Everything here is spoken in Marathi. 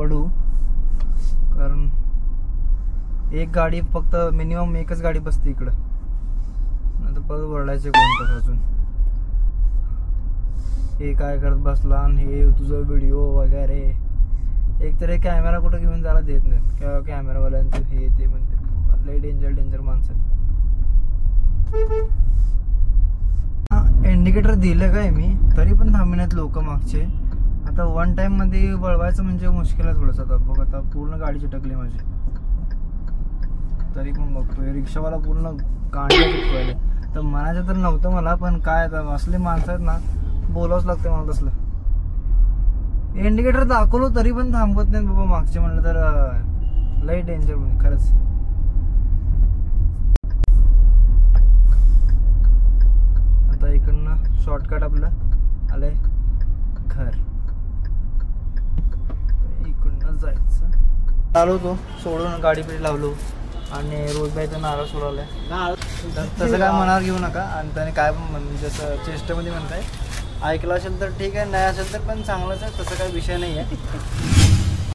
पडू, कारण एक गाडी फक्त मिनिमम एकच गाडी बसते इकडं, नंतर परत ओरडायचे कोणतं अजून हे काय करत बसला आणि हे तुझं व्हिडिओ वगैरे. एक तर हे कॅमेरा कुठं घेऊन जायला देत नाही किंवा कॅमेरावाल्यांचं हे ते म्हणते लय डेंजर माणसं. इंडिकेटर दिलं काय मी, तरी पण थांबण्यात लोक मागचे. आता वन टाइम मध्ये वळवायचं म्हणजे मुश्किल आहे थोडंसं. आता बघ, आता पूर्ण गाडी चिटकली माझी, तरी पण बघतोय रिक्षावाला पूर्ण गाडी चिटकवायला. तर म्हणायचं तर नव्हतं मला, पण काय आता असले माणसं आहेत ना, बोलावंच लागतं मला तसलं. इंडिकेटर दाखवलो तरी पण थांबवत नाही बाबा मागचे, म्हणलं तर लई डेंजर म्हणजे खरंच. आता इकडनं शॉर्टकट आपलं आलंय घर, इकडनं जायचं. आलो तो सोडून गाडी पेटी लावलो आणि रोजबाईचा नारळ सोडवलाय. तसं काय मनावर घेऊ नका, आणि त्याने काय पण म्हणजे असं चेष्टेमध्ये म्हणताय, ऐकलं असेल तर ठीक आहे, नाही असेल तर पण चांगलंच आहे, तसं काही विषय नाही आहे.